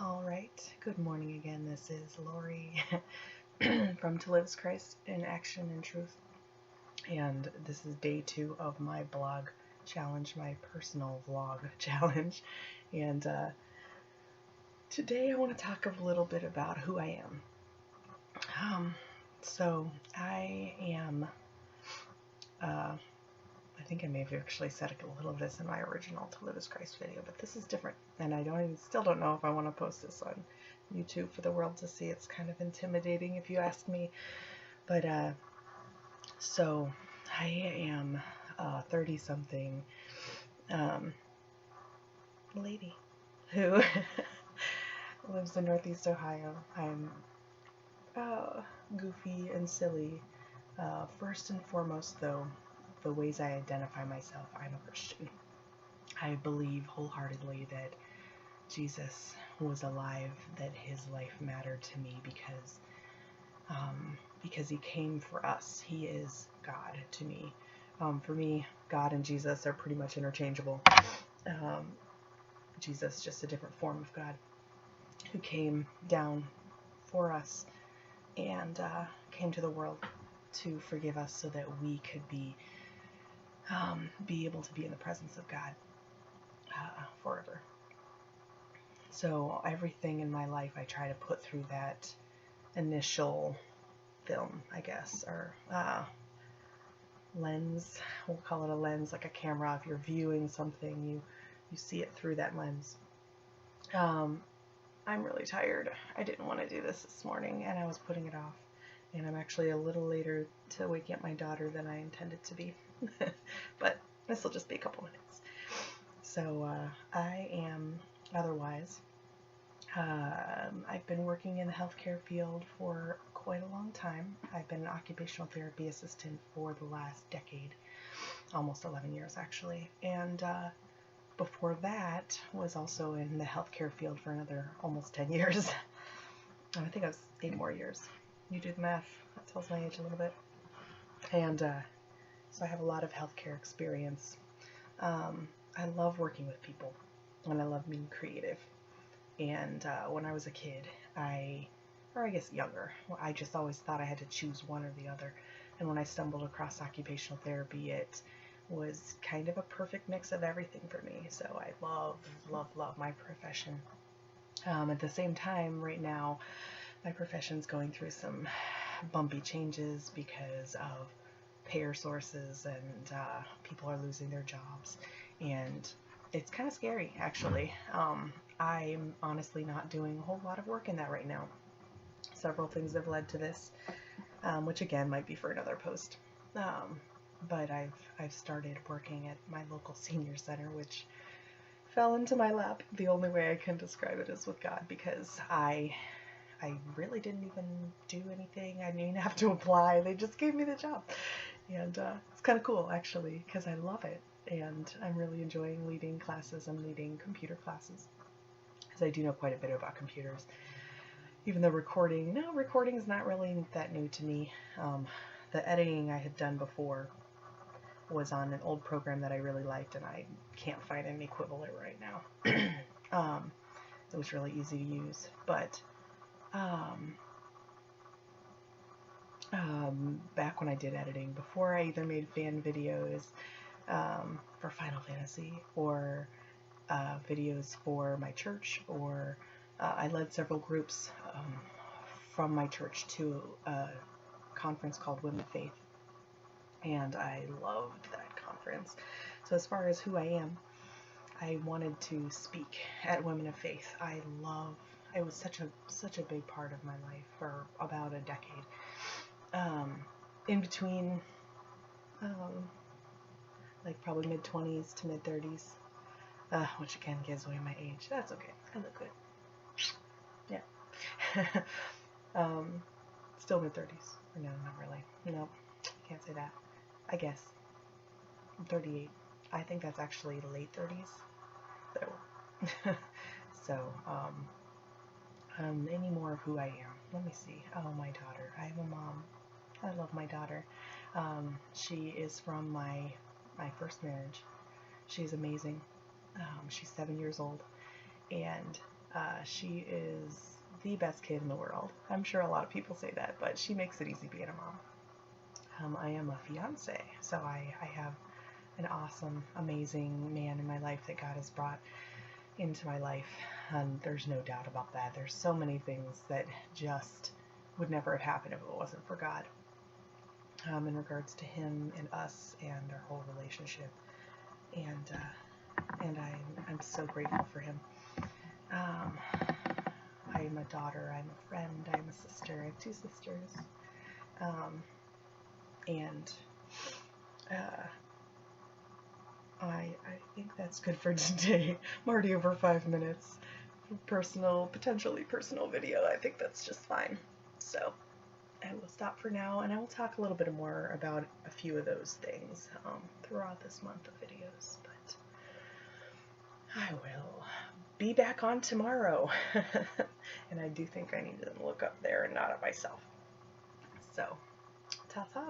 All right, good morning again. This is Lori from To Live is Christ in Action and Truth. And this is day 2 of my blog challenge, my personal vlog challenge. And today I want to talk a little bit about who I am. So I am, I think I may have actually said a little of this in my original To Live is Christ video, but this is different. And I still don't know if I want to post this on YouTube for the world to see. It's kind of intimidating if you ask me. But so I am a 30-something lady who lives in Northeast Ohio. I'm goofy and silly. First and foremost, though, the ways I identify myself, I'm a Christian. I believe wholeheartedly that Jesus was alive, that his life mattered to me because he came for us. He is God to me. For me, God and Jesus are pretty much interchangeable. Jesus, just a different form of God who came down for us and came to the world to forgive us so that we could be able to be in the presence of God forever. So everything in my life I try to put through that initial film, I guess, or lens. We'll call it a lens, like a camera. If you're viewing something, you see it through that lens. I'm really tired. I didn't want to do this morning, and I was putting it off. And I'm actually a little later to waking up my daughter than I intended to be. But this will just be a couple minutes. So I am otherwise. I've been working in the healthcare field for quite a long time. I've been an occupational therapy assistant for the last decade, almost 11 years actually. And before that was also in the healthcare field for another almost 10 years. I think I was 8 more years. You do the math. That tells my age a little bit. And so I have a lot of healthcare experience. I love working with people, and I love being creative. And when I was a kid, or I guess younger, I just always thought I had to choose one or the other. And when I stumbled across occupational therapy, it was kind of a perfect mix of everything for me. So I love my profession. At the same time, right now, my profession's going through some bumpy changes because of payer sources, and people are losing their jobs. And it's kind of scary, actually. I'm honestly not doing a whole lot of work in that right now. Several things have led to this, which again might be for another post. But I've started working at my local senior center, which fell into my lap. The only way I can describe it is with God, because I really didn't even do anything. I didn't even have to apply. They just gave me the job. And it's kind of cool, actually, because I love it. And I'm really enjoying leading classes. I'm leading computer classes, because I do know quite a bit about computers. Even though recording is not really that new to me. The editing I had done before was on an old program that I really liked, and I can't find an equivalent right now. It was really easy to use, but back when I did editing, before I either made fan videos for Final Fantasy, or videos for my church, or I led several groups from my church to a conference called Women of Faith, and I loved that conference. So as far as who I am, I wanted to speak at Women of Faith. It was such a big part of my life for about a decade. In between, like probably mid-20s to mid-30s, which again gives away my age. That's okay. I look good. Yeah. Still mid-30s. No, not really. No, can't say that. I guess. I'm 38. I think that's actually late 30s. So, any more of who I am. Let me see. Oh, my daughter. I have a mom. I love my daughter. She is from my first marriage. She's amazing. She's 7 years old, and She is the best kid in the world. I'm sure a lot of people say that, but she makes it easy being a mom. I am a fiance, so I have an awesome, amazing man in my life that God has brought into my life, and there's no doubt about that. There's so many things that just would never have happened if it wasn't for God, in regards to him and us and our whole relationship, and I'm so grateful for him. I'm a daughter, I'm a friend, I'm a sister. I have 2 sisters, and I think that's good for today. I'm already over 5 minutes. Potentially personal video. I think that's just fine. So I will stop for now, and I will talk a little bit more about a few of those things throughout this month of videos. But I will be back on tomorrow. And I do think I need to look up there and not at myself. So, ta-ta!